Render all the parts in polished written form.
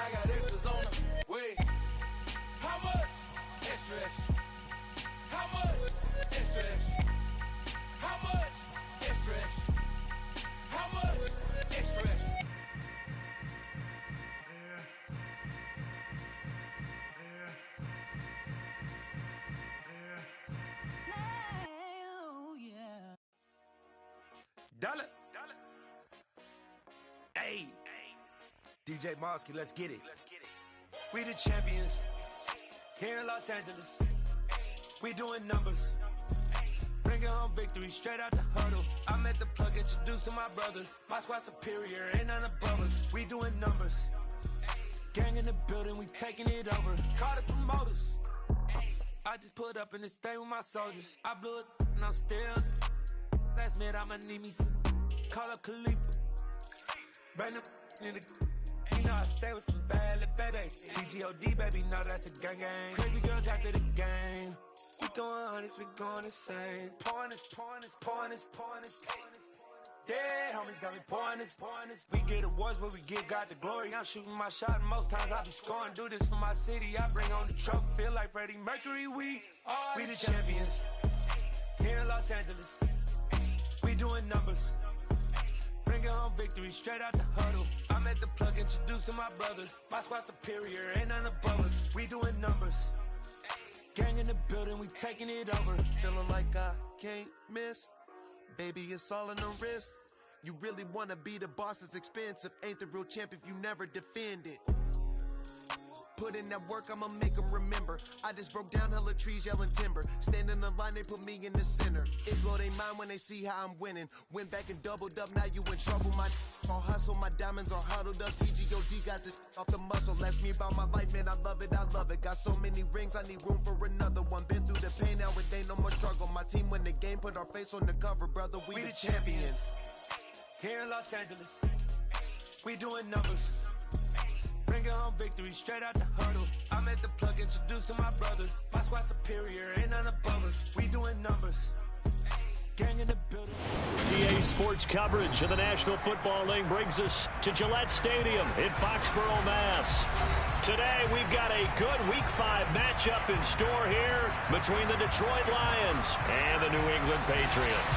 I got extras on the way. How much? Extra, extra. How much? Extra, extra. How much? Extra, extra. How much? Extra, extra. Dollar. Hey, DJ Mosky, let's get it. We the champions here in Los Angeles. We doing numbers. Bringing home victory straight out the huddle. I'm at the plug, introduced to my brother. My squad superior, ain't none above us. We doing numbers. Gang in the building, we taking it over. Call the promoters. I just put up in this thing with my soldiers. I blew it and I'm still. Last minute, I'ma need me some. Call up Khalifa. Bring them in the. You know I stay with some bad little baby. TGOD, baby, no, that's a gang gang. Crazy girls after the game. We throwing hundreds, we going insane. Pouring this. Yeah, homies got me pouring this. We get awards, but we give God the glory. I'm shooting my shot, and most times I be scoring. Do this for my city, I bring on the trophy. Feel like Freddie Mercury, we the champions. Here in Los Angeles. We doing numbers. Bringing home victory straight out the huddle. I'm at the plug, introduced to my brother. My squad superior, ain't none above us. We doing numbers. Gang in the building, we taking it over. Feeling like I can't miss. Baby, it's all in the wrist. You really wanna be the boss, it's expensive. Ain't the real champ if you never defend it. Put in that work, I'ma make them remember. I just broke down hella trees, yelling timber. Stand in the line, they put me in the center. It blow they mind when they see how I'm winning. Went back and doubled up, now you in trouble. My all hustle, my diamonds are huddled up. TGOD got this off the muscle. Ask me about my life, man, I love it. Got so many rings, I need room for another one. Been through the pain, now it ain't no more struggle. My team win the game, put our face on the cover, brother. We the champions. Here in Los Angeles, we doing numbers. Bringing home victory straight out the huddle. I'm at the plug, introduced to my brother. My squad superior, ain't none above us. We doing numbers. Gang in the building. EA Sports coverage of the National Football League brings us to Gillette Stadium in Foxborough, Mass. Today, we've got a good Week 5 matchup in store here between the Detroit Lions and the New England Patriots.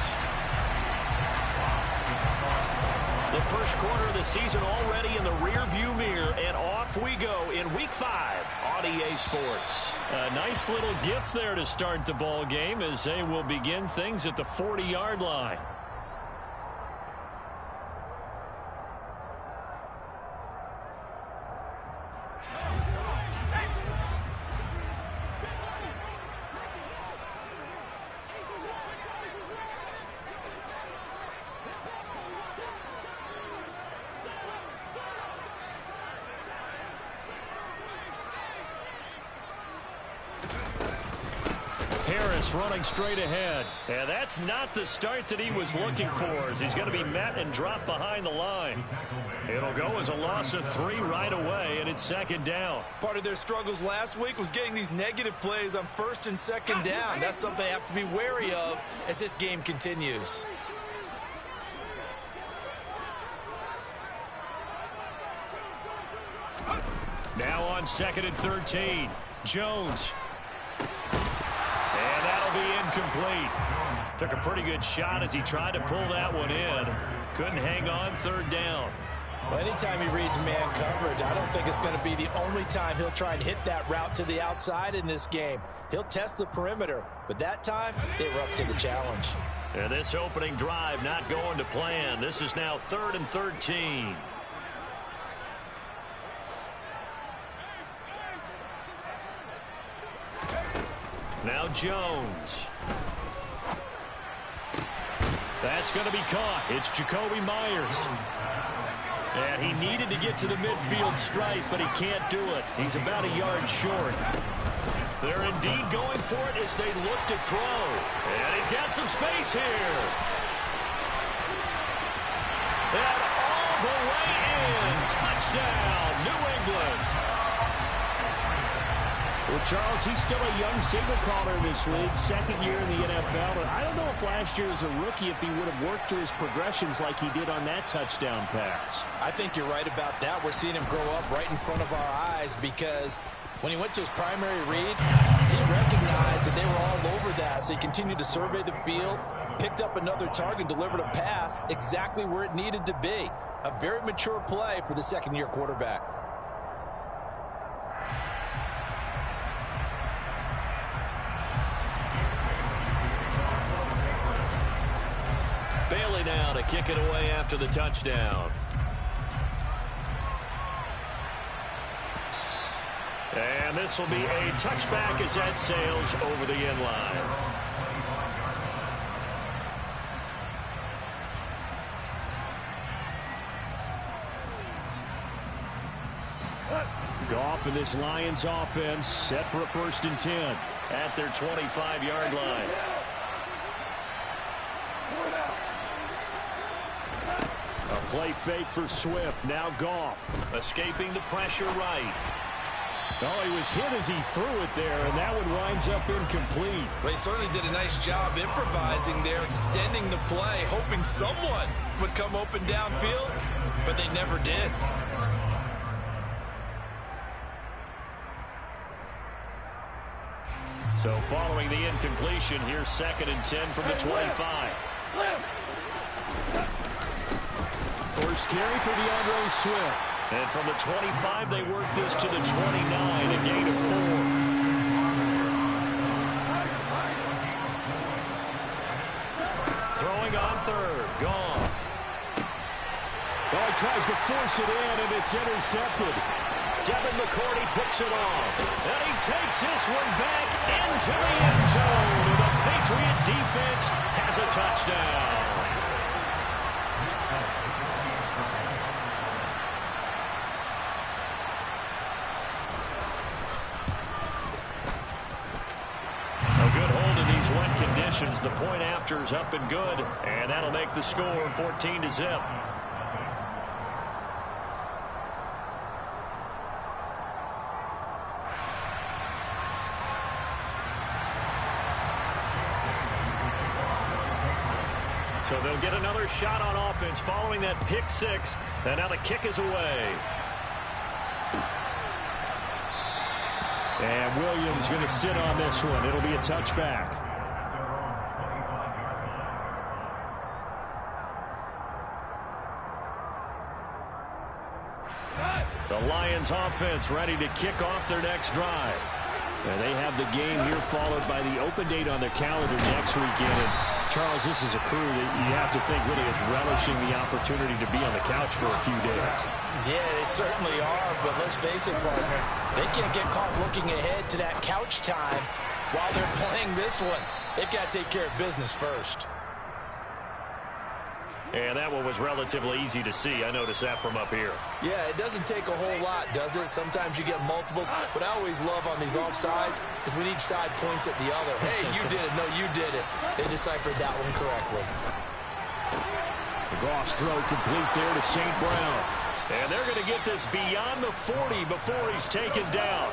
The first quarter of the season already in the rear-view mirror, and off we go in Week 5 on EA Sports. A nice little gift there to start the ball game as they will begin things at the 40-yard line. Running straight ahead. And that's not the start that he was looking for, as he's going to be met and dropped behind the line. It'll go as a loss of 3 right away, and it's second down. Part of their struggles last week was getting these negative plays on first and second down. That's something they have to be wary of as this game continues. Now on 2nd and 13, Jones. And that'll be incomplete. Took a pretty good shot as he tried to pull that one in. Couldn't hang on, 3rd down. Well, anytime he reads man coverage, I don't think it's going to be the only time he'll try and hit that route to the outside in this game. He'll test the perimeter, but that time, they were up to the challenge. And this opening drive not going to plan. This is now 3rd and 13. Now Jones. That's going to be caught. It's Jacoby Myers. And he needed to get to the midfield stripe, but he can't do it. He's about a yard short. They're indeed going for it as they look to throw. And he's got some space here. And all the way in. Touchdown, New England. Well, Charles, he's still a young signal caller in this league, second year in the NFL. And I don't know if last year as a rookie, if he would have worked through his progressions like he did on that touchdown pass. I think you're right about that. We're seeing him grow up right in front of our eyes because when he went to his primary read, he recognized that they were all over that. So he continued to survey the field, picked up another target, delivered a pass exactly where it needed to be. A very mature play for the second-year quarterback. Bailey now to kick it away after the touchdown. And this will be a touchback as that sails over the end line. Goff and this Lions offense set for a 1st and 10 at their 25-yard line. A play fake for Swift. Now Goff escaping the pressure right. Oh, he was hit as he threw it there, and that one winds up incomplete. They certainly did a nice job improvising there, extending the play, hoping someone would come open downfield, but they never did. So following the incompletion, here's 2nd and 10 from the 25. First carry for DeAndre Swift. And from the 25, they work this to the 29, a gain of 4. Throwing on 3rd, Goff. Oh, he tries to force it in, and it's intercepted. Devin McCourty picks it off. And he takes this one back into the end zone. And the Patriot defense has a touchdown. Wet conditions. The point after is up and good, and that'll make the score 14-0. So they'll get another shot on offense following that pick 6, and now the kick is away. And Williams going to sit on this one. It'll be a touchback. The Lions offense ready to kick off their next drive. And they have the game here followed by the open date on their calendar next weekend. And Charles, this is a crew that you have to think really is relishing the opportunity to be on the couch for a few days. Yeah, they certainly are, but let's face it, partner, they can't get caught looking ahead to that couch time while they're playing this one. They've got to take care of business first. And that one was relatively easy to see. I noticed that from up here. Yeah, it doesn't take a whole lot, does it? Sometimes you get multiples. What I always love on these offsides is when each side points at the other. Hey, you did it. No, you did it. They deciphered that one correctly. The Goff's throw complete there to St. Brown. And they're going to get this beyond the 40 before he's taken down.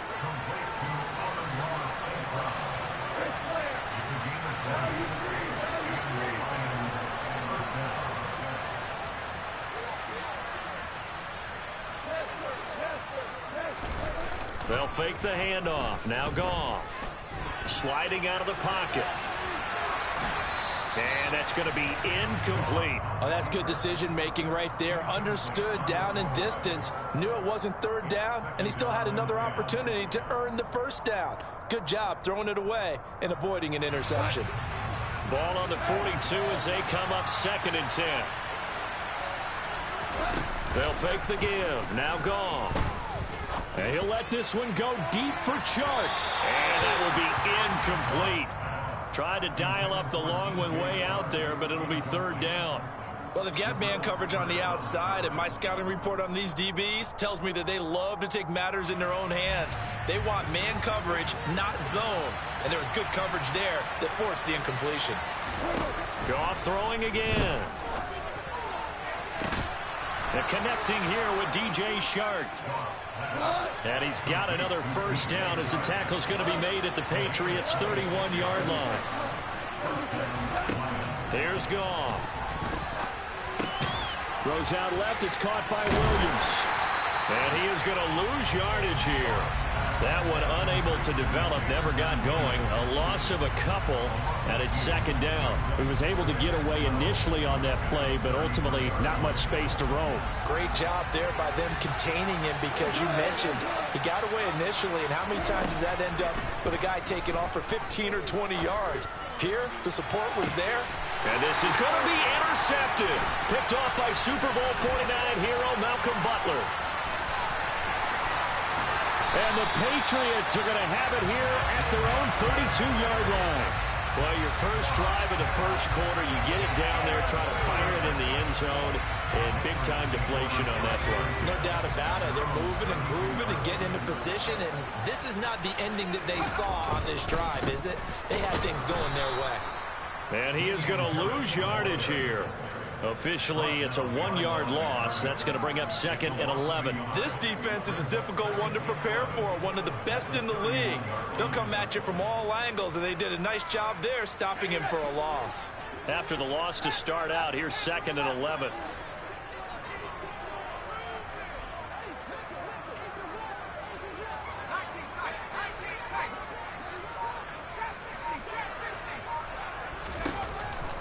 They'll fake the handoff. Now Goff. Sliding out of the pocket. And that's going to be incomplete. Oh, that's good decision-making right there. Understood down and distance. Knew it wasn't 3rd down, and he still had another opportunity to earn the 1st down. Good job throwing it away and avoiding an interception. Ball on the 42 as they come up 2nd and 10. They'll fake the give. Now Goff. And he'll let this one go deep for Chark. And that will be incomplete. Tried to dial up the long one way out there, but it'll be 3rd down. Well, they've got man coverage on the outside, and my scouting report on these DBs tells me that they love to take matters in their own hands. They want man coverage, not zone. And there was good coverage there that forced the incompletion. Goff throwing again. Connecting here with DJ Shark. And he's got another first down as the tackle's going to be made at the Patriots' 31-yard line. Here's Goff. Throws out left. It's caught by Williams. And he is going to lose yardage here. That one unable to develop, never got going. A loss of a couple, and it's second down. He was able to get away initially on that play, but ultimately not much space to roam. Great job there by them containing him, because you mentioned he got away initially, and how many times does that end up with a guy taking off for 15 or 20 yards? Here, the support was there. And this is going to be intercepted. Picked off by Super Bowl 49 hero Malcolm Butler. And the Patriots are going to have it here at their own 32-yard line. Well, your first drive of the first quarter, you get it down there, try to fire it in the end zone, and big-time deflation on that play. No doubt about it. They're moving and grooving and getting into position, and this is not the ending that they saw on this drive, is it? They had things going their way. And he is going to lose yardage here. Officially, it's a 1-yard loss. That's going to bring up 2nd and 11. This defense is a difficult one to prepare for, one of the best in the league. They'll come at you from all angles, and they did a nice job there stopping him for a loss. After the loss to start out, here's 2nd and 11.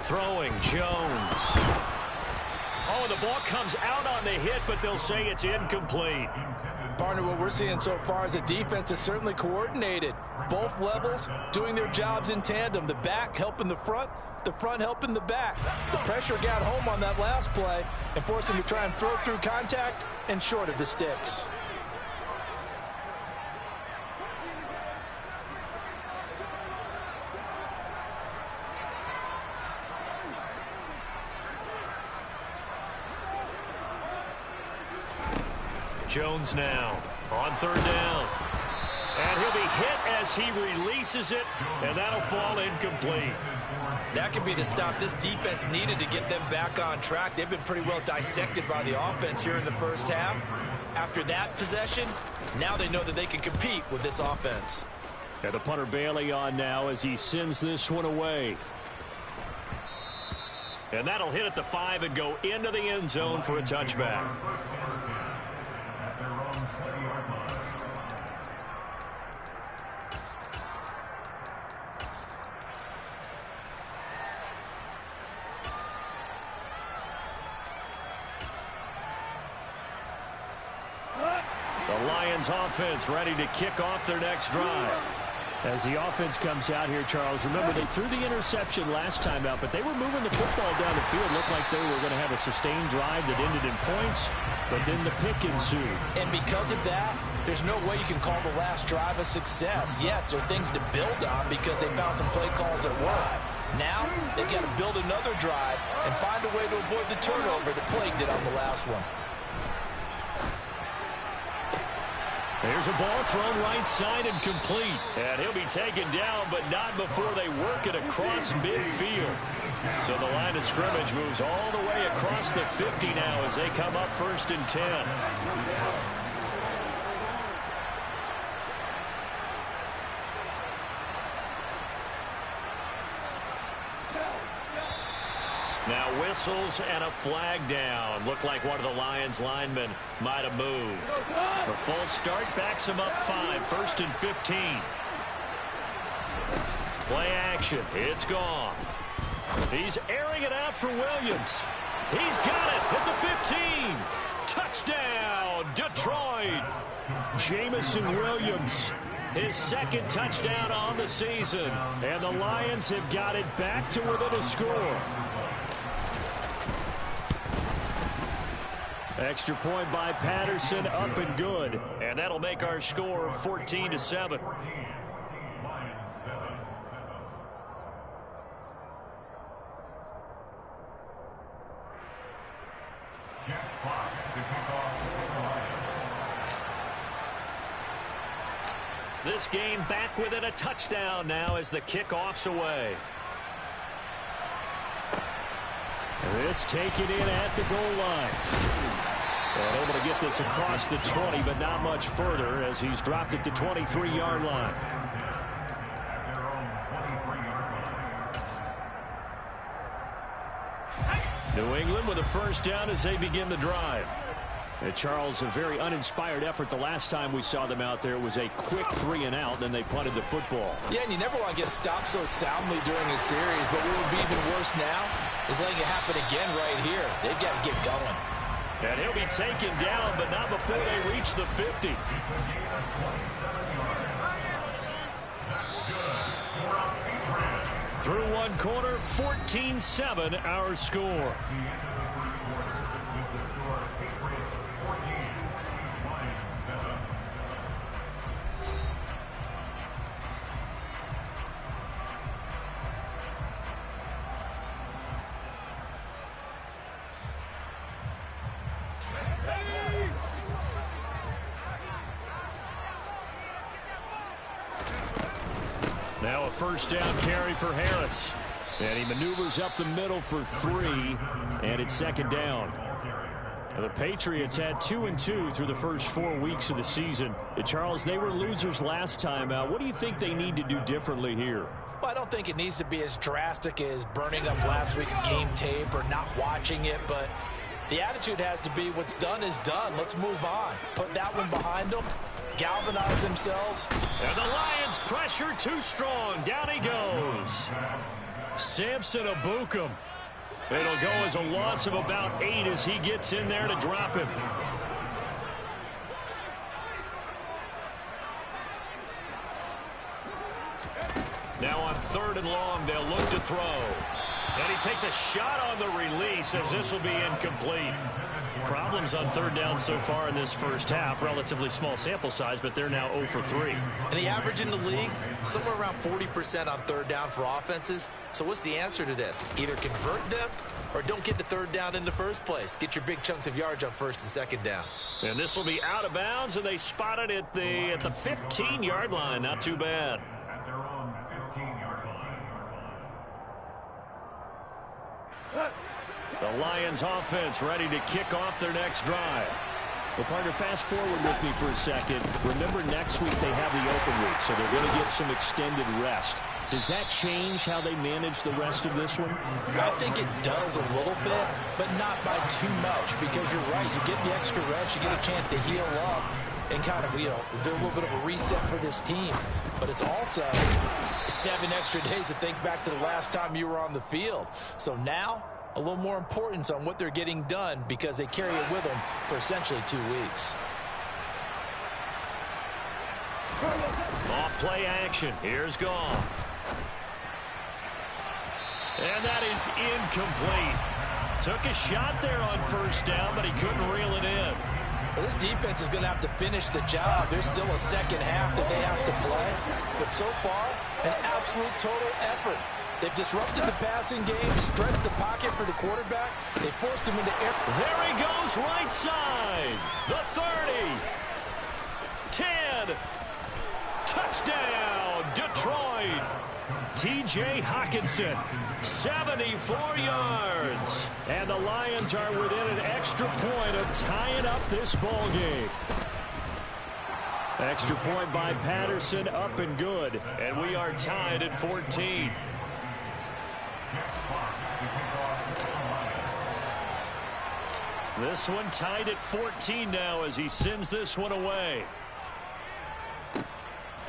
Throwing, Jones. Oh, the ball comes out on the hit, but they'll say it's incomplete. Partner, what we're seeing so far is a defense is certainly coordinated. Both levels doing their jobs in tandem. The back helping the front helping the back. The pressure got home on that last play and forced him to try and throw through contact and short of the sticks. Jones now on 3rd down. And he'll be hit as he releases it, and that'll fall incomplete. That could be the stop this defense needed to get them back on track. They've been pretty well dissected by the offense here in the first half. After that possession, now they know that they can compete with this offense. And the punter Bailey on now as he sends this one away. And that'll hit at the 5 and go into the end zone for a touchback. The Lions offense ready to kick off their next drive. As the offense comes out here, Charles, remember they threw the interception last time out, but they were moving the football down the field. Looked like they were going to have a sustained drive that ended in points, but then the pick ensued. And because of that, there's no way you can call the last drive a success. Yes, there are things to build on because they found some play calls that work. Now, they've got to build another drive and find a way to avoid the turnover that plagued it on the last one. There's a ball thrown right side and complete. And he'll be taken down, but not before they work it across midfield. So the line of scrimmage moves all the way across the 50 now as they come up 1st and 10. Now whistles and a flag down. Looked like one of the Lions linemen might have moved. The full start backs him up 5, 1st and 15. Play action. It's gone. He's airing it out for Williams. He's got it at the 15. Touchdown, Detroit. Jamison Williams, his 2nd touchdown on the season. And the Lions have got it back to within a score. Extra point by Patterson, up and good. And that'll make our score 14-7. This game back within a touchdown now as the kickoff's away. This taken in at the goal line. And able to get this across the 20, but not much further as he's dropped it to 23-yard line. New England with a first down as they begin the drive. And Charles, a very uninspired effort. The last time we saw them out there was a quick 3-and-out, then they punted the football. Yeah, and you never want to get stopped so soundly during a series, but what would be even worse now is letting it happen again right here. They've got to get going. And he'll be taken down, but not before they reach the 50. Through one quarter, 14-7 our score. Now a first down carry for Harris. And he maneuvers up the middle for 3, and it's second down. Now the Patriots had 2-2 through the first 4 weeks of the season. Charles, they were losers last time out. What do you think they need to do differently here? Well, I don't think it needs to be as drastic as burning up last week's game tape or not watching it, but the attitude has to be what's done is done. Let's move on. Put that one behind them. Galvanize themselves. And the Lions pressure too strong. Down he goes. Samson Abukum. It'll go as a loss of about 8 as he gets in there to drop him. Now on 3rd and long, they'll look to throw. And he takes a shot on the release as this will be incomplete. Problems on 3rd down so far in this first half. Relatively small sample size, but they're now 0 for 3. And the average in the league, somewhere around 40% on 3rd down for offenses. So what's the answer to this? Either convert them or don't get to 3rd down in the first place. Get your big chunks of yards on 1st and 2nd down. And this will be out of bounds, and they spot it at the 15-yard line. Not too bad. The Lions offense ready to kick off their next drive. Well, partner, fast forward with me for a second. Remember, next week they have the open week, so they're going to get some extended rest. Does that change how they manage the rest of this one? I think it does a little bit, but not by too much, because you're right. You get the extra rest. You get a chance to heal up and kind of, do a little bit of a reset for this team. But it's also 7 extra days to think back to the last time you were on the field. So now, a little more importance on what they're getting done because they carry it with them for essentially 2 weeks. Off play action. Here's Goff. And that is incomplete. Took a shot there on 1st down, but he couldn't reel it in. Well, this defense is going to have to finish the job. There's still a second half that they have to play. But so far, an absolute total effort. They've disrupted the passing game, stressed the pocket for the quarterback. They forced him into air. There he goes, right side. The 30. 10. Touchdown, Detroit. T.J. Hockenson, 74 yards. And the Lions are within an extra point of tying up this ball game. Extra point by Patterson, up and good. And we are tied at 14. This one tied at 14 now as he sends this one away.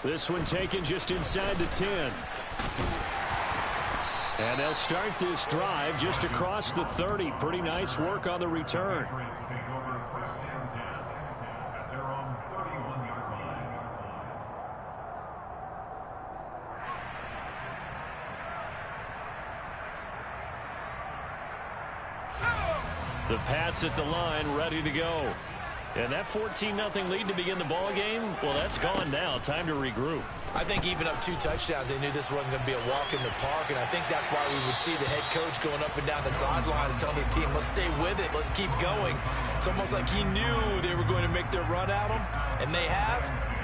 This one taken just inside the 10. And they'll start this drive just across the 30. Pretty nice work on the return. The Pats at the line, ready to go. And that 14-0 lead to begin the ball game, well, that's gone now. Time to regroup. I think even up 2 touchdowns, they knew this wasn't going to be a walk in the park, and I think that's why we would see the head coach going up and down the sidelines telling his team, let's stay with it, let's keep going. It's almost like he knew they were going to make their run at him, and they have.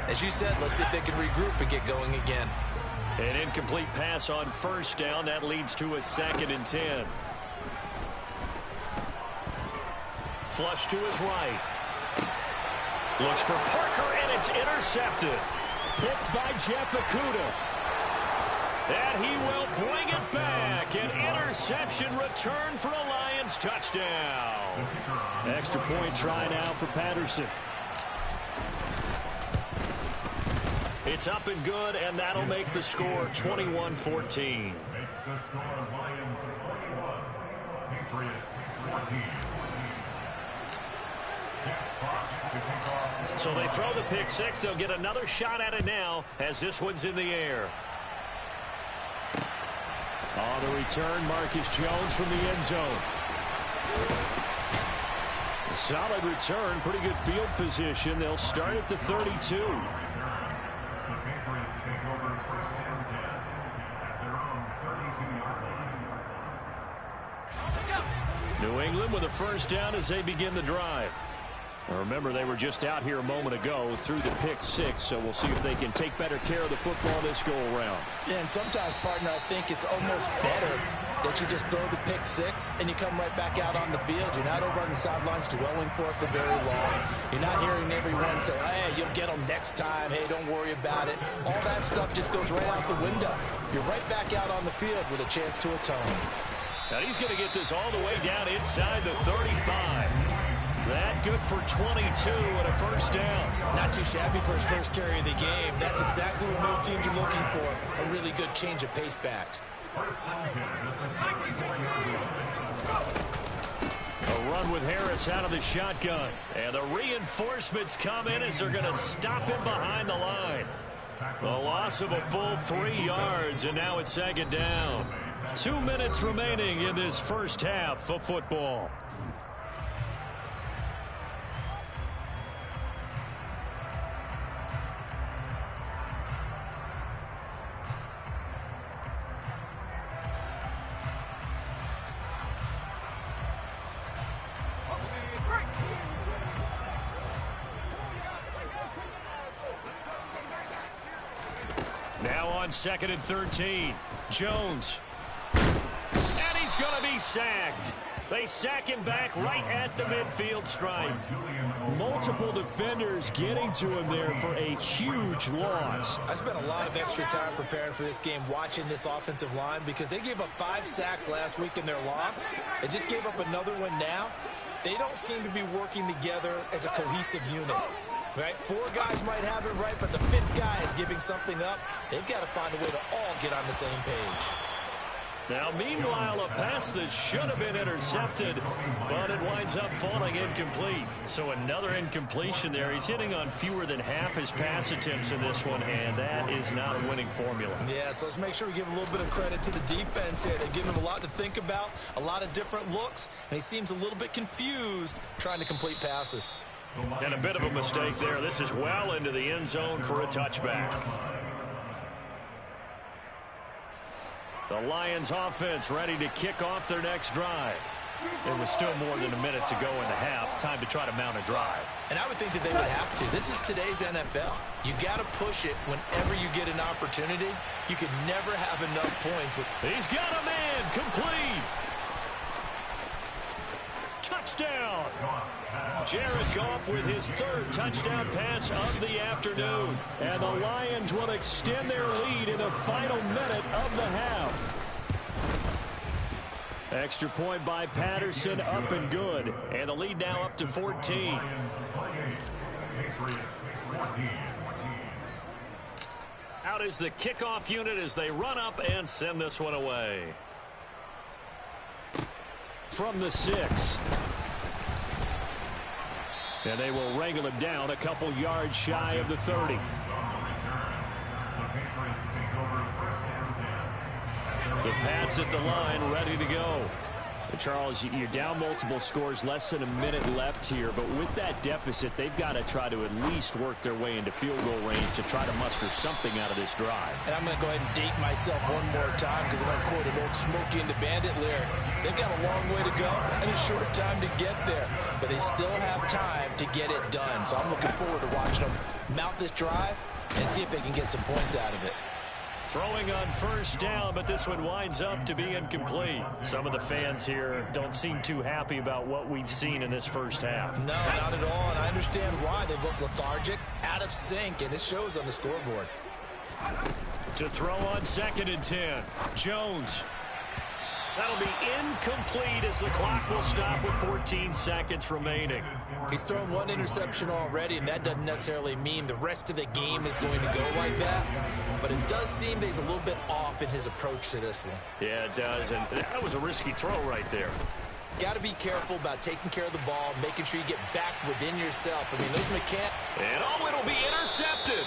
As you said, let's see if they can regroup and get going again. An incomplete pass on 1st down. That leads to a 2nd and 10. Flush to his right. Looks for Parker, and it's intercepted. Picked by Jeff Okudah. And he will bring it back. An interception return for a Lions touchdown. Extra point try now for Patterson. It's up and good, and that'll make the score 21-14. So they throw the pick six. They'll get another shot at it now as this one's in the air. On the return, Marcus Jones from the end zone. A solid return, pretty good field position. They'll start at the 32. New England with a first down as they begin the drive. Now remember, they were just out here a moment ago through the pick six, so we'll see if they can take better care of the football this go-around. Yeah, and sometimes, partner, I think it's almost better that you just throw the pick six and you come right back out on the field. You're not over on the sidelines dwelling for it for very long. You're not hearing everyone say, hey, you'll get them next time. Hey, don't worry about it. All that stuff just goes right out the window. You're right back out on the field with a chance to atone. Now he's going to get this all the way down inside the 35. That good for 22 and a first down. Not too shabby for his first carry of the game. That's exactly what most teams are looking for. A really good change of pace back. A run with Harris out of the shotgun. And the reinforcements come in as they're going to stop him behind the line. The loss of a full 3 yards, and now it's second down. 2 minutes remaining in this first half of football. Now on 2nd and 13. Jones. And he's going to be sacked. They sack him back right at the midfield stripe. Multiple defenders getting to him there for a huge loss. I spent a lot of extra time preparing for this game, watching this offensive line, because they gave up 5 sacks last week in their loss. They just gave up another one now. They don't seem to be working together as a cohesive unit. Right? 4 guys might have it right, but the 5th guy is giving something up. They've got to find a way to all get on the same page. Now, meanwhile, a pass that should have been intercepted, but it winds up falling incomplete. So another incompletion there. He's hitting on fewer than half his pass attempts in this one, and that is not a winning formula. Yeah, so let's make sure we give a little bit of credit to the defense here. They've given him a lot to think about, a lot of different looks, and he seems a little bit confused trying to complete passes. And a bit of a mistake there. This is well into the end zone for a touchback. The Lions offense ready to kick off their next drive. There was still more than a minute to go in the half. Time to try to mount a drive. And I would think that they would have to. This is today's NFL. You got to push it whenever you get an opportunity. You can never have enough points. He's got a man. Complete. Touchdown. Jared Goff with his 3rd touchdown pass of the afternoon. And the Lions will extend their lead in the final minute of the half. Extra point by Patterson, up and good. And the lead now up to 14. Out is the kickoff unit as they run up and send this one away. From the 6. And they will wrangle him down a couple yards shy of the 30. The Pats at the line, ready to go. And Charles, you're down multiple scores, less than a minute left here. But with that deficit, they've got to try to at least work their way into field goal range to try to muster something out of this drive. And I'm going to go ahead and date myself one more time because I'm going to quote an old Smokey and the Bandit lyric. They've got a long way to go and a short time to get there. But they still have time to get it done. So I'm looking forward to watching them mount this drive and see if they can get some points out of it. Throwing on first down, but this one winds up to be incomplete. Some of the fans here don't seem too happy about what we've seen in this first half. No, not at all, and I understand why. They look lethargic, out of sync, and it shows on the scoreboard. To throw on 2nd and 10. Jones. That'll be incomplete as the clock will stop with 14 seconds remaining. He's thrown one interception already, and that doesn't necessarily mean the rest of the game is going to go like that. But it does seem that he's a little bit off in his approach to this one. Yeah, it does, and that was a risky throw right there. Got to be careful about taking care of the ball, making sure you get back within yourself. I mean, those mechanics... And it'll be intercepted.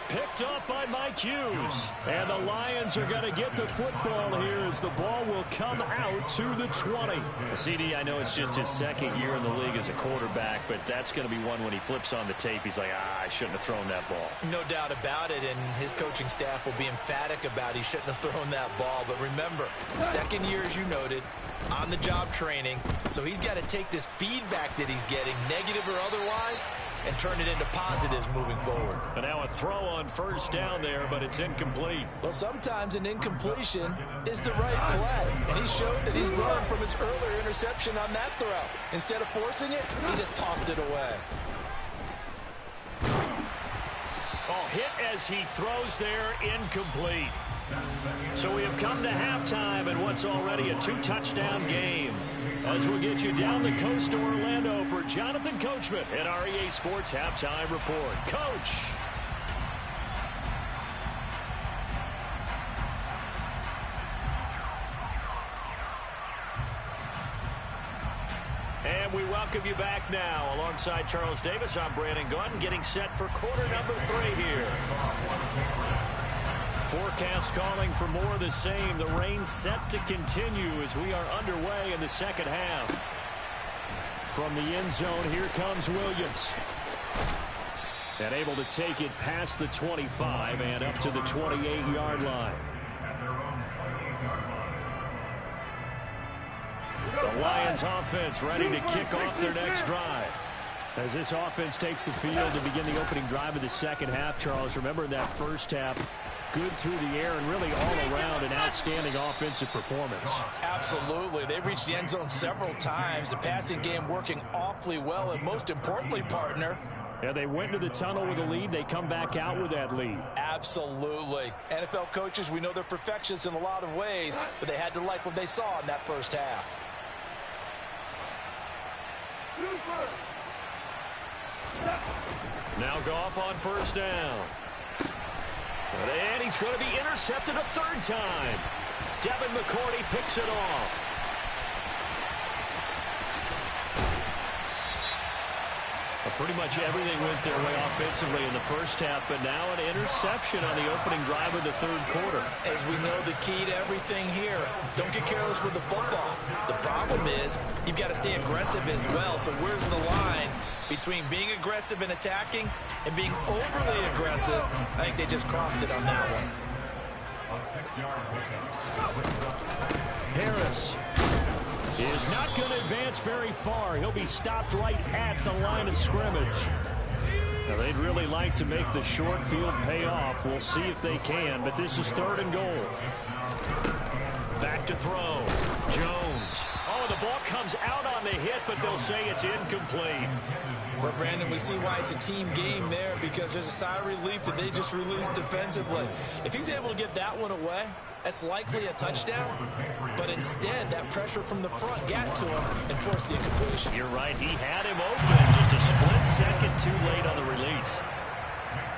Picked up by Mike Hughes. And the Lions are going to get the football here as the ball will come out to the 20. CD, I know it's just his 2nd year in the league as a quarterback, but that's going to be one when he flips on the tape. He's like, I shouldn't have thrown that ball. No doubt about it, and his coaching staff will be emphatic about he shouldn't have thrown that ball. But remember, 2nd year, as you noted, on-the-job training, so he's got to take this feedback that he's getting, negative or otherwise, and turn it into positives moving forward. And now a throw on first down there, but it's incomplete. Well, sometimes an incompletion is the right play, and he showed that he's learned from his earlier interception on that throw. Instead of forcing it, he just tossed it away. Oh, hit as he throws there, incomplete. So we have come to halftime in what's already a 2-touchdown game. As we'll get you down the coast to Orlando for Jonathan Coachman at our EA Sports Halftime Report. Coach. And we welcome you back now. Alongside Charles Davis, I'm Brandon Gunn, getting set for quarter number 3 here. Forecast calling for more of the same. The rain set to continue as we are underway in the second half. From the end zone, here comes Williams. And able to take it past the 25 and up to the 28-yard line. The Lions offense ready to kick off their next drive. As this offense takes the field to begin the opening drive of the second half, Charles, remember that first half, good through the air and really all around an outstanding offensive performance. Absolutely. They've reached the end zone several times. The passing game working awfully well, and most importantly, partner, yeah, they went to the tunnel with a lead. They come back out with that lead. Absolutely. NFL coaches, we know they're perfectionists in a lot of ways, but they had to like what they saw in that first half. Now Goff on first down. And he's going to be intercepted a 3rd time. Devin McCourty picks it off. Pretty much everything went their way offensively in the first half, but now an interception on the opening drive of the 3rd quarter. As we know, the key to everything here, don't get careless with the football. The problem is you've got to stay aggressive as well. So where's the line between being aggressive and attacking and being overly aggressive? I think they just crossed it on that one. Harris is not going to advance very far. He'll be stopped right at the line of scrimmage. Now, they'd really like to make the short field pay off. We'll see if they can, but this is 3rd and goal. Back to throw. Jones. Oh, the ball comes out on the hit, but they'll say it's incomplete. Well, Brandon, we see why it's a team game there, because there's a sigh of relief that they just released defensively. If he's able to get that one away, that's likely a touchdown. But instead, that pressure from the front got to him and forced the incompletion. You're right. He had him open. Just a split second too late on the release.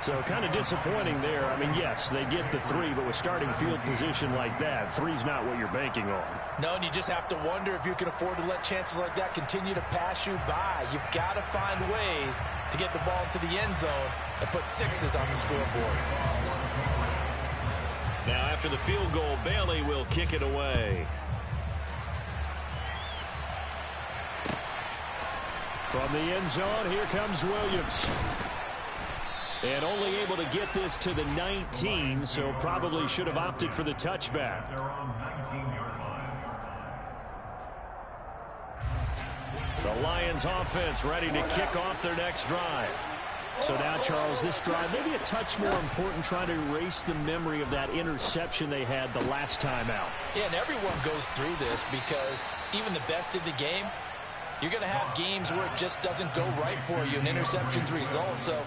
So kind of disappointing there. I mean, yes, they get the 3, but with starting field position like that, 3's not what you're banking on. No, and you just have to wonder if you can afford to let chances like that continue to pass you by. You've got to find ways to get the ball into the end zone and put 6s on the scoreboard. Now, after the field goal, Bailey will kick it away. From the end zone, here comes Williams. And only able to get this to the 19, so probably should have opted for the touchback. The Lions offense ready to kick off their next drive. So now, Charles, this drive maybe a touch more important, trying to erase the memory of that interception they had the last time out. Yeah, and everyone goes through this because even the best in the game, you're going to have games where it just doesn't go right for you, and interceptions result. So,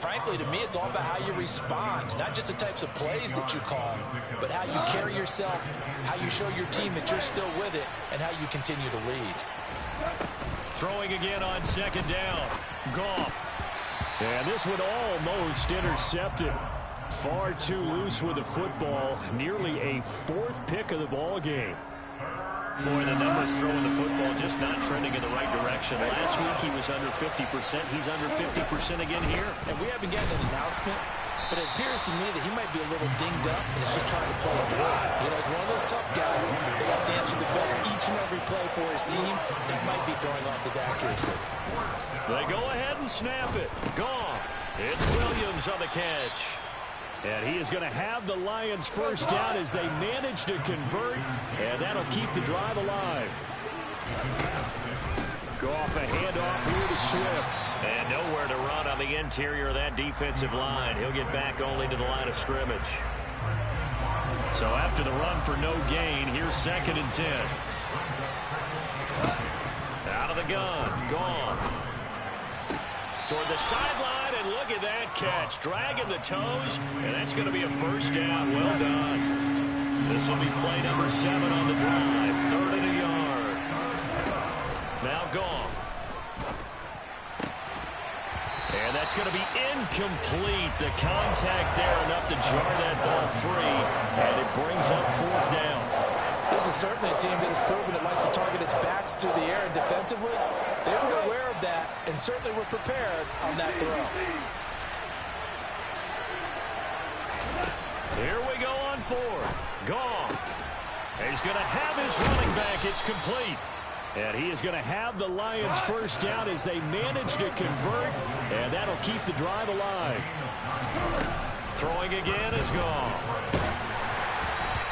frankly, to me, it's all about how you respond, not just the types of plays that you call, but how you carry yourself, how you show your team that you're still with it, and how you continue to lead. Throwing again on second down. Goff. And this one almost intercepted. Far too loose with the football. Nearly a fourth pick of the ball game. Boy, the numbers throwing the football just not trending in the right direction. Last week he was under 50%. He's under 50% again here. And we haven't gotten an announcement, but it appears to me that he might be a little dinged up and is just trying to play through. You know, he's one of those tough guys that has to answer the bell each and every play for his team. That might be throwing off his accuracy. They go ahead and snap it. Gone. It's Williams on the catch. And he is going to have the Lions first down as they manage to convert, and that'll keep the drive alive. Goff, a handoff here to Swift. And nowhere to run on the interior of that defensive line. He'll get back only to the line of scrimmage. So after the run for no gain, here's 2nd and 10. Out of the gun. Goff. Toward the sideline, and look at that catch. Dragging the toes, and that's going to be a first down. Well done. This will be play number 7 on the drive. 3rd and a yard. Now Goff. And that's going to be incomplete. The contact there enough to jar that ball free, and it brings up 4th down. This is certainly a team that has proven it likes to target its backs through the air, and defensively, they were aware of that and certainly were prepared on that throw. Here we go on 4th. Goff. He's going to have his running back. It's complete. And he is going to have the Lions first down as they manage to convert, and that'll keep the drive alive. Throwing again is Goff.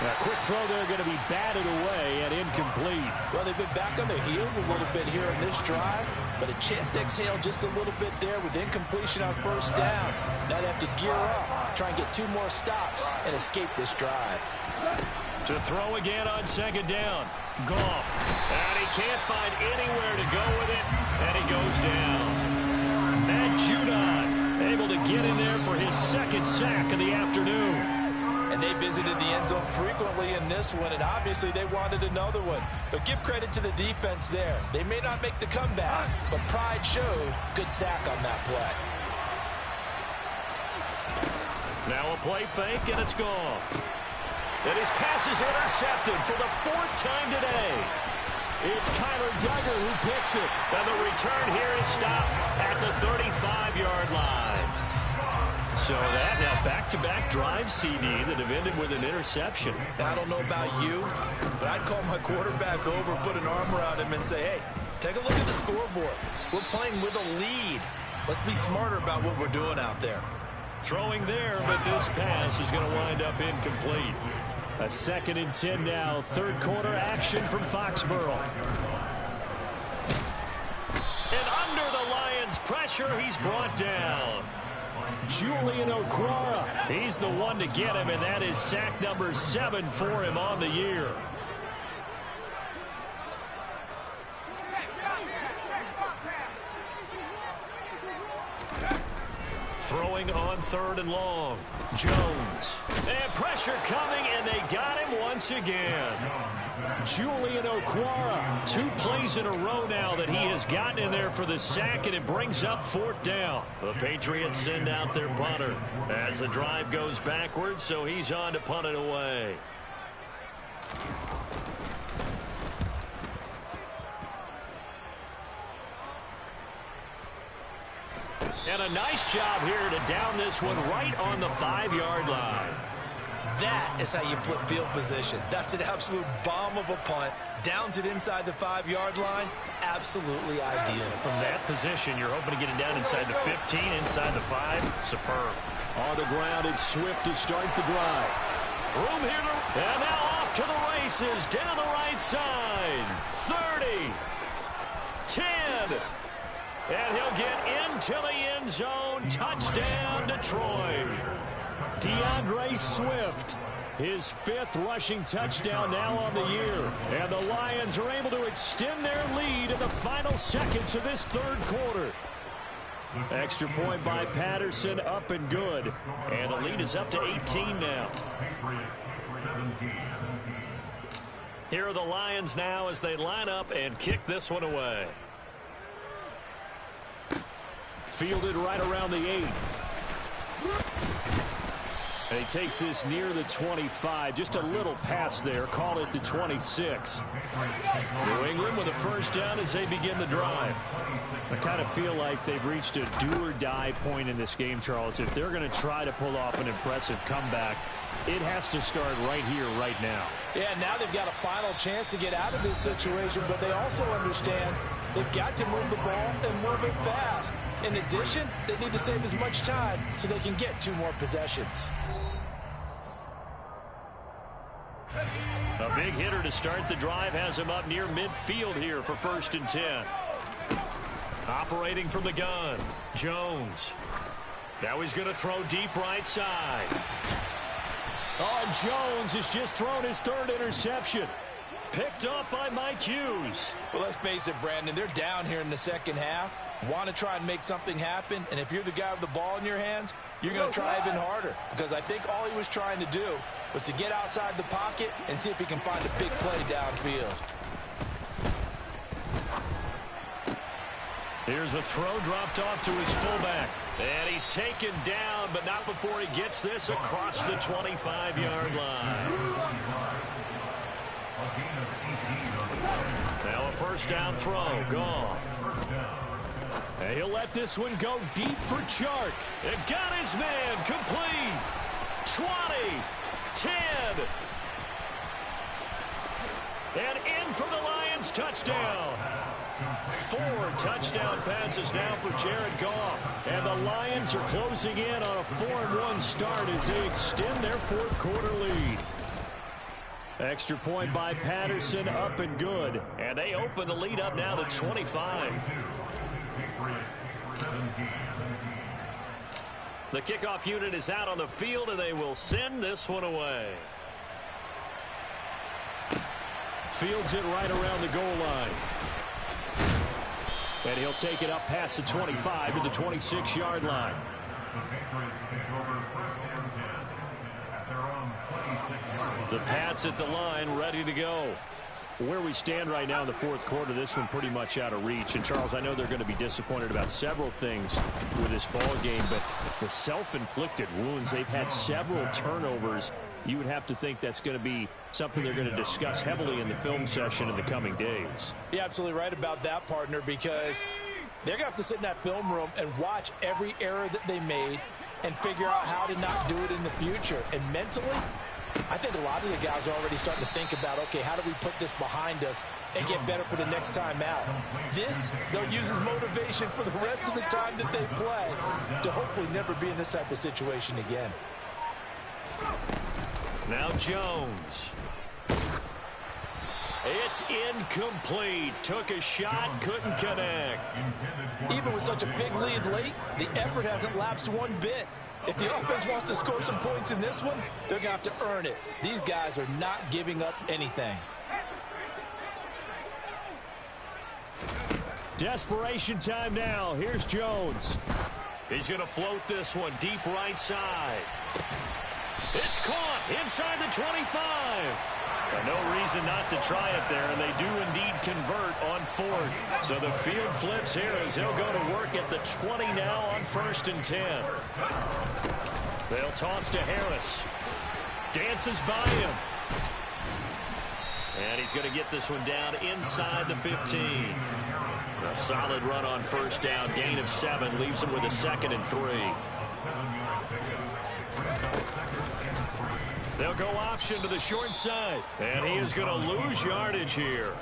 A quick throw there going to be batted away and incomplete. Well, they've been back on their heels a little bit here in this drive, but a chance to exhale just a little bit there with incompletion on first down. Now they have to gear up, try and get 2 more stops and escape this drive. To throw again on 2nd down. Goff. And he can't find anywhere to go with it, and he goes down. And Judon able to get in there for his 2nd sack of the afternoon. And they visited the end zone frequently in this one, and obviously they wanted another one. But give credit to the defense there. They may not make the comeback, but pride showed. Good sack on that play. Now a play fake, and it's Goff. And his pass is intercepted for the 4th time today. It's Kyler Duggar who picks it. And the return here is stopped at the 35-yard line. So that now back-to-back drive CD that have ended with an interception. I don't know about you, but I'd call my quarterback over, put an arm around him, and say, hey, take a look at the scoreboard. We're playing with a lead. Let's be smarter about what we're doing out there. Throwing there, but this pass is going to wind up incomplete. A 2nd and 10 now. 3rd quarter action from Foxborough. And under the Lions' pressure, he's brought down. Julian Okwara. He's the one to get him, and that is sack number 7 for him on the year. Throwing on 3rd and long. Jones. And pressure coming, and they got him once again. Julian Okwara. 2 plays in a row now that he has gotten in there for the sack, and it brings up 4th down. The Patriots send out their punter as the drive goes backwards, so he's on to punt it away. And a nice job here to down this one right on the 5-yard line. That is how you flip field position. That's an absolute bomb of a punt. Downs it inside the 5-yard line. Absolutely ideal. From that position, you're hoping to get it down inside the 15, inside the 5. Superb. On the ground, it's Swift to start the drive. Room here to... And now off to the races. Down the right side. 30. 10. And he'll get into the end zone. Touchdown, Detroit. DeAndre Swift, his 5th rushing touchdown now on the year. And the Lions are able to extend their lead in the final seconds of this 3rd quarter. Extra point by Patterson, up and good. And the lead is up to 18 now. Here are the Lions now as they line up and kick this one away. Fielded right around the 8. And he takes this near the 25. Just a little pass there. Call it the 26. New England with a first down as they begin the drive. I kind of feel like they've reached a do-or-die point in this game, Charles. If they're going to try to pull off an impressive comeback, it has to start right here, right now. Yeah, now they've got a final chance to get out of this situation, but they also understand they've got to move the ball and move it fast. In addition, they need to save as much time so they can get 2 more possessions. A big hitter to start the drive has him up near midfield here for 1st and 10. Operating from the gun, Jones. Now he's going to throw deep right side. Oh, and Jones has just thrown his 3rd interception. Picked up by Mike Hughes. Well, let's face it, Brandon, they're down here in the second half. Want to try and make something happen, and if you're the guy with the ball in your hands, you're going to try even harder, because I think all he was trying to do was to get outside the pocket and see if he can find a big play downfield. Here's a throw dropped off to his fullback. And he's taken down, but not before he gets this across the 25-yard line. Now a first down throw, gone. And he'll let this one go deep for Chark. It got his man, complete. 20, 10. And in for the Lions, touchdown. 4 touchdown passes now for Jared Goff. And the Lions are closing in on a 4-1 start as they extend their 4th quarter lead. Extra point by Patterson, up and good. And they open the lead up now to 25. The kickoff unit is out on the field, and they will send this one away. Fields it right around the goal line. And he'll take it up past the 25 to the 26-yard line. The Pats at the line, ready to go. Where we stand right now in the 4th quarter, this one pretty much out of reach. And, Charles, I know they're going to be disappointed about several things with this ball game, but the self-inflicted wounds, they've had several turnovers. You would have to think that's going to be something they're going to discuss heavily in the film session in the coming days. You're absolutely right about that, partner, because they're going to have to sit in that film room and watch every error that they made and figure out how to not do it in the future. And mentally, I think a lot of the guys are already starting to think about, okay, how do we put this behind us and get better for the next time out? This, they'll use as motivation for the rest of the time that they play to hopefully never be in this type of situation again. Now Jones. It's incomplete. Took a shot, couldn't connect. Even with such a big lead late, the effort hasn't lapsed one bit. If the offense wants to score some points in this one, they're going to have to earn it. These guys are not giving up anything. Desperation time now. Here's Jones. He's going to float this one deep right side. It's caught inside the 25. No reason not to try it there, and they do indeed convert on 4th. So the field flips here as they'll go to work at the 20 now on 1st and 10. They'll toss to Harris. Dances by him. And he's going to get this one down inside the 15. A solid run on 1st down. Gain of 7 leaves him with a 2nd and 3. They'll go option to the short side. And he is going to lose yardage here.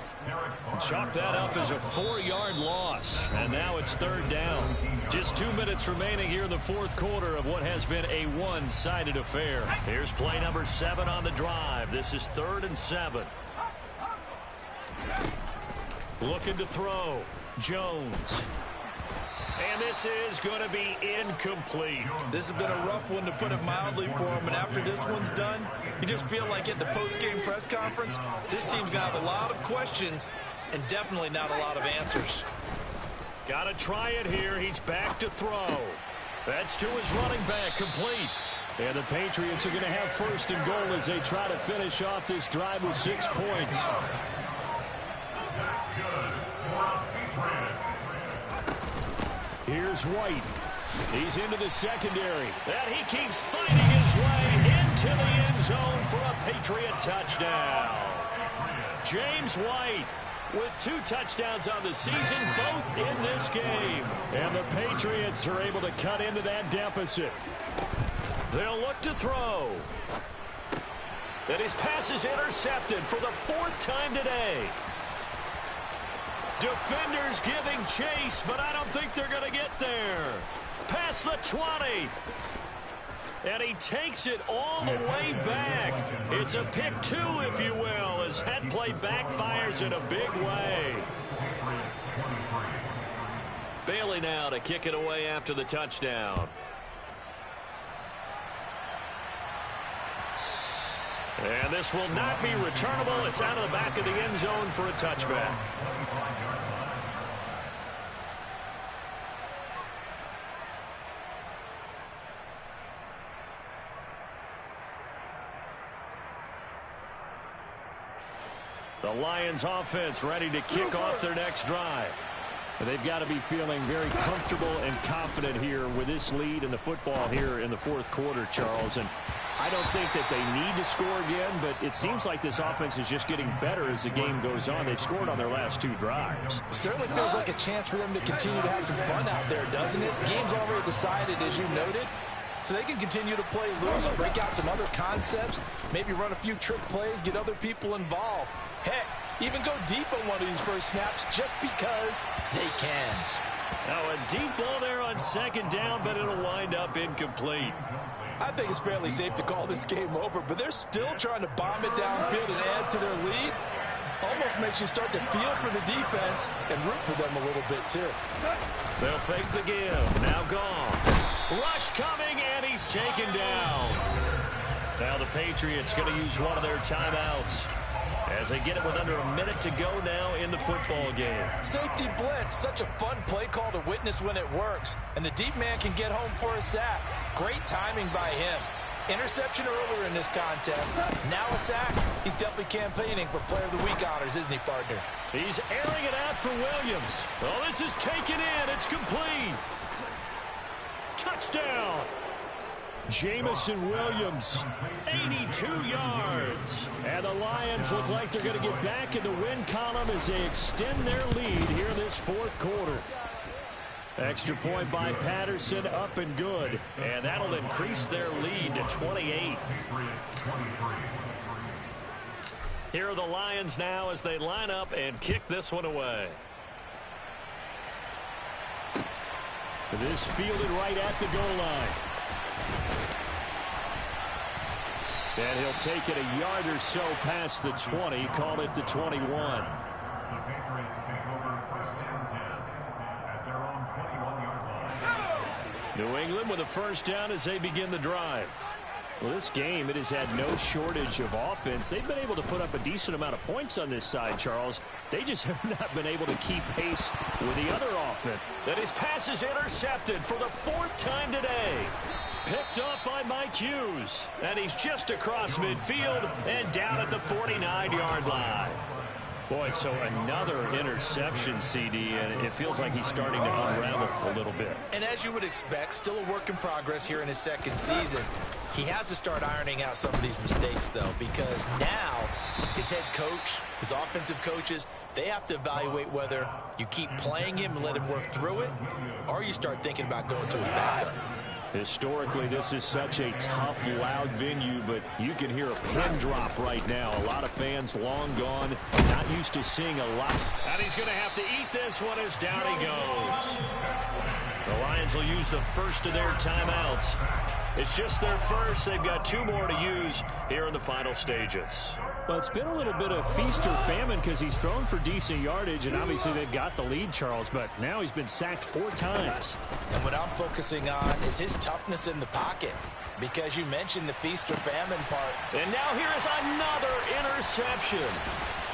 Chalk that up as a 4-yard loss. And now it's 3rd down. Just 2 minutes remaining here in the 4th quarter of what has been a one-sided affair. Here's play number 7 on the drive. This is 3rd and 7. Looking to throw. Jones. And this is going to be incomplete. This has been a rough one, to put it mildly, for him. And after this one's done, you just feel like at the post-game press conference, this team's going to have a lot of questions and definitely not a lot of answers. Got to try it here. He's back to throw. That's to his running back, complete. And the Patriots are going to have first and goal as they try to finish off this drive with 6 points. Here's White. He's into the secondary. And he keeps fighting his way into the end zone for a Patriot touchdown. James White with 2 touchdowns on the season, both in this game. And the Patriots are able to cut into that deficit. They'll look to throw. And his pass is intercepted for the 4th time today. Defenders giving chase, but I don't think they're going to get there. Past the 20. And he takes it all the way back. It's a pick 2, if you will, as that play backfires in a big way. Bailey now to kick it away after the touchdown. And this will not be returnable. It's out of the back of the end zone for a touchback. The Lions offense ready to kick off their next drive. They've got to be feeling very comfortable and confident here with this lead in the football here in the 4th quarter, Charles. And I don't think that they need to score again, but it seems like this offense is just getting better as the game goes on. They've scored on their last 2 drives. Certainly feels like a chance for them to continue to have some fun out there, doesn't it? Game's already decided, as you noted. So they can continue to play loose, break out some other concepts, maybe run a few trick plays, get other people involved. Heck, even go deep on one of these first snaps just because they can. Now a deep ball there on 2nd down, but it'll wind up incomplete. I think it's fairly safe to call this game over, but they're still trying to bomb it downfield and add to their lead. Almost makes you start to feel for the defense and root for them a little bit, too. They'll fake the give. Now gone. Rush coming, and he's taken down. Now the Patriots going to use one of their timeouts as they get it with under a minute to go now in the football game. Safety blitz, such a fun play call to witness when it works. And the deep man can get home for a sack. Great timing by him. Interception earlier in this contest. Now a sack. He's definitely campaigning for Player of the Week honors, isn't he, partner? He's airing it out for Williams. Oh, this is taken in. It's complete. Touchdown. Jamison Williams, 82 yards. And the Lions look like they're going to get back in the win column as they extend their lead here in this 4th quarter. Extra point by Patterson, up and good. And that'll increase their lead to 28. Here are the Lions now as they line up and kick this one away. This fielded right at the goal line. And he'll take it a yard or so past the 20, call it the 21. The Patriots take over 1st and 10 at their own 21-yard line. New England with a first down as they begin the drive. Well, this game, it has had no shortage of offense. They've been able to put up a decent amount of points on this side, Charles. They just have not been able to keep pace with the other offense. And his pass is intercepted for the 4th time today. Picked up by Mike Hughes. And he's just across midfield and down at the 49-yard line. Boy, so another interception, CD, and it feels like he's starting to unravel a little bit. And as you would expect, still a work in progress here in his 2nd season. He has to start ironing out some of these mistakes, though, because now his head coach, his offensive coaches, they have to evaluate whether you keep playing him and let him work through it, or you start thinking about going to his backup. Historically, this is such a tough, loud venue, but you can hear a pin drop right now. A lot of fans long gone, not used to seeing a lot. And he's going to have to eat this one as down he goes. The Lions will use the first of their timeouts. It's just their first. They've got 2 more to use here in the final stages. Well, it's been a little bit of feast or famine because he's thrown for decent yardage, and obviously they've got the lead, Charles, but now he's been sacked 4 times. And what I'm focusing on is his toughness in the pocket, because you mentioned the feast or famine part. And now here is another interception.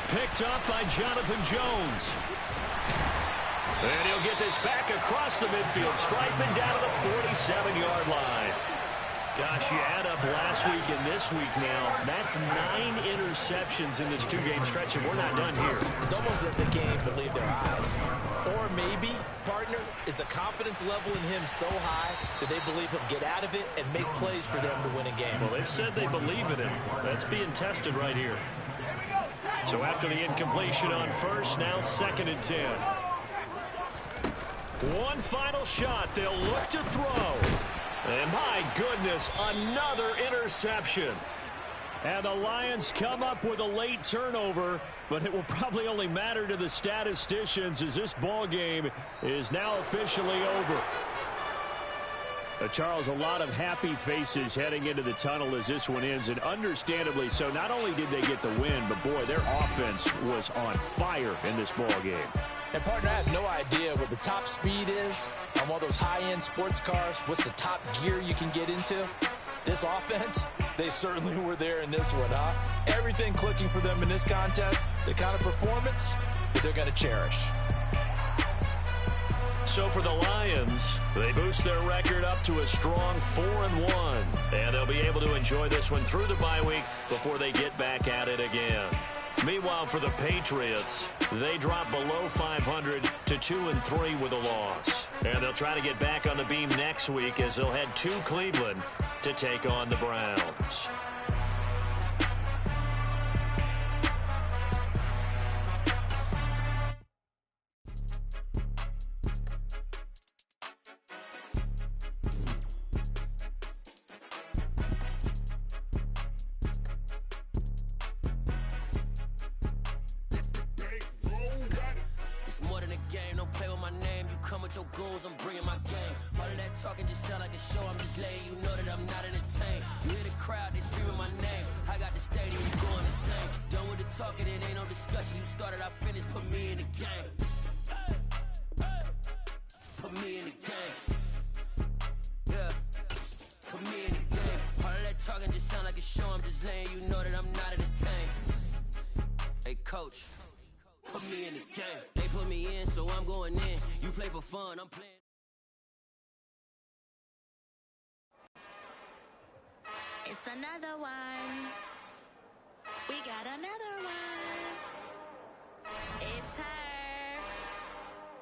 Picked up by Jonathan Jones. And he'll get this back across the midfield stripe and down to the 47-yard line. Gosh, you add up last week and this week now, that's 9 interceptions in this 2-game stretch, and we're not done here. It's almost as if they can't believe their eyes. Or maybe, partner, is the confidence level in him so high that they believe he'll get out of it and make plays for them to win a game. Well, they've said they believe in him. That's being tested right here. So after the incompletion on first, now 2nd and 10. One final shot. They'll look to throw. And my goodness, another interception. And the Lions come up with a late turnover, but it will probably only matter to the statisticians as this ball game is now officially over. Charles, a lot of happy faces heading into the tunnel as this one ends, and understandably so. Not only did they get the win, but boy, their offense was on fire in this ball game. And partner, I have no idea what the top speed is on one of those high-end sports cars. What's the top gear you can get into? This offense, they certainly were there in this one, huh? Everything clicking for them in this contest, the kind of performance that they're going to cherish. So for the Lions, they boost their record up to a strong 4-1. And they'll be able to enjoy this one through the bye week before they get back at it again. Meanwhile, for the Patriots, they drop below 500 to 2-3 with a loss. And they'll try to get back on the beam next week as they'll head to Cleveland to take on the Browns. Your goals, I'm bringing my game. All of that talking just sound like a show. I'm just letting you know that I'm not entertained. You hear the crowd, they screaming my name. I got the stadium going insane. Done with the talking, it ain't no discussion. You started, I finished, put me in the game. Put me in the game. Yeah. Put me in the game. All of that talking just sound like a show. I'm just letting you know that I'm not entertained. Hey, coach. Put me in the game. They put me in, so I'm going in. You play for fun, I'm playing. It's another one. We got another one. It's her.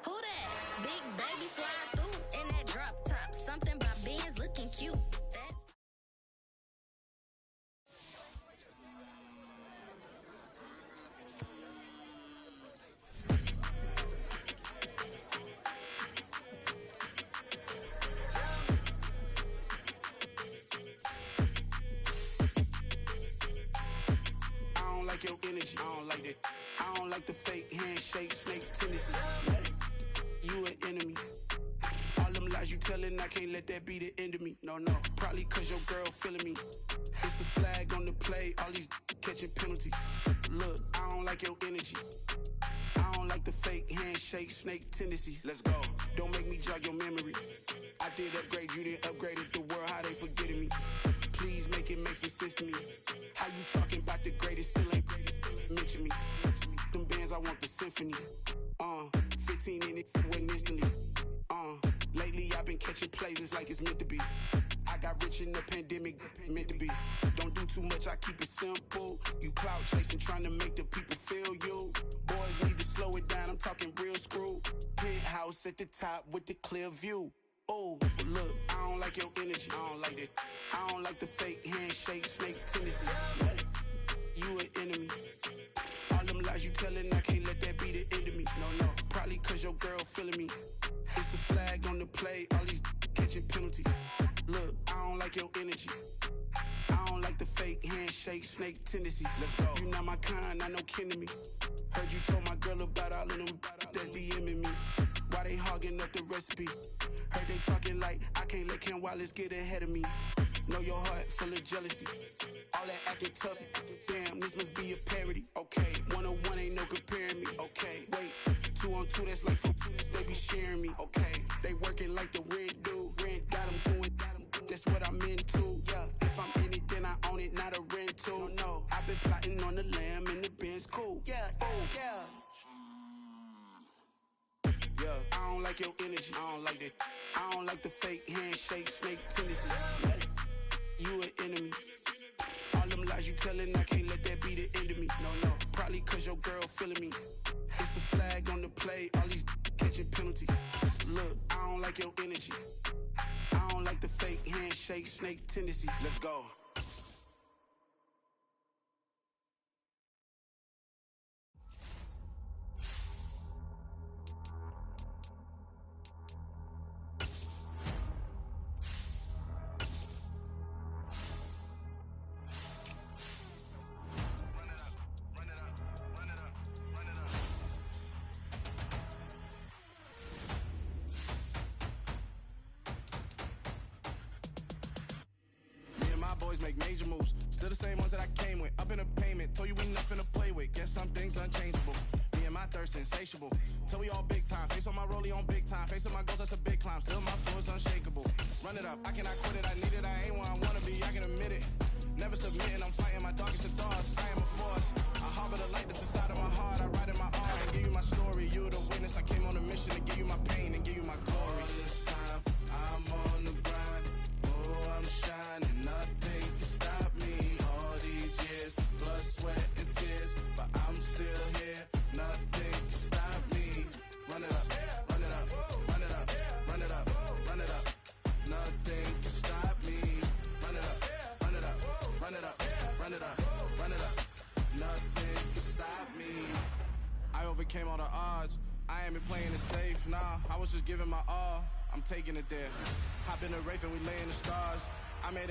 Who that? Big baby slide through in that drop top. Something about Benz looking cute. Your energy, I don't like that. I don't like the fake handshake, snake tendency. You an enemy. All them lies you telling, I can't let that be the end of me. No, probably cause your girl feeling me. It's a flag on the play, all these catching penalties. Look, I don't like your energy. I don't like the fake handshake, snake tendency. Let's go. Don't make me jog your memory. I did upgrade, you didn't upgrade it. The world, how they forgetting me. Please make it make some sense to me. How you talking about the greatest, still ain't greatest, mention me. Them bands, I want the symphony. 15 in it, wasn't instantly. Lately I've been catching plays, it's like it's meant to be. I got rich in the pandemic, meant to be. Don't do too much, I keep it simple. You clout chasing, trying to make the people feel you. Boys need to slow it down, I'm talking real screw. Penthouse at the top with the clear view. Oh, look, I don't like your energy, I don't like that. I don't like the fake handshake, snake tendency. You an enemy. All them lies you telling, I can't let that be the end of me. No, probably cause your girl feeling me. It's a flag on the play, all these catching penalties. Look, I don't like your energy. I don't like the fake handshake, snake tendency. Let's go. You not my kind, not no kin to me. Heard you told my girl about all of them that's DMing me. Why they hogging up the recipe? Heard they talking like I can't let Ken Wallace get ahead of me. Know your heart full of jealousy. All that acting tough. Damn, this must be a parody. Okay, 1-on-1 ain't no comparing me. Okay, wait, 2-on-2, that's like 4. They be sharing me. Okay, they working like the red dude. Rent got them doing. That's what I'm into. Yeah, if I'm in it, then I own it, not a rental. No, I've been plotting on the lamb and the Benz cool. Yeah, oh yeah. Yeah, I don't like your energy. I don't like that. I don't like the fake handshake, snake tendency. You an enemy. All them lies you telling, I can't let that be the end of me. No, probably cause your girl feeling me. It's a flag on the play, all these catching penalties. Look, I don't like your energy. I don't like the fake handshake, snake tendency. Let's go. Boys make major moves, still the same ones that I came with. Up in a payment, told you we nothing to play with. Guess some things unchangeable. Me and my thirst insatiable. Till we all big time. Face on my rollie on big time. Face on my goals, that's a big climb. Still my flow is unshakable. Run it up, I cannot quit it. I need it, I ain't where I wanna be. I can admit it. Never submitting, I'm fighting my darkest of thoughts. I am a force. I harbor the light that's inside of my heart. I write in my art and give you my story. You the witness. I came on a mission to give you my pain and give you my glory. All this time, I'm on the grind. Oh, I'm shining. Nothing can stop me. All these years, blood, sweat, and tears, but I'm still here. Nothing can stop me. Run it up, run it up, run it up, run it up, run it up. Nothing can stop me. Run it up, run it up, run it up, run it up, run it up. Nothing can stop me. I overcame all the odds. I ain't been playing it safe, nah. I was just giving my all. I'm taking it there. Hop in the Wraith and we lay in the stars. I made it.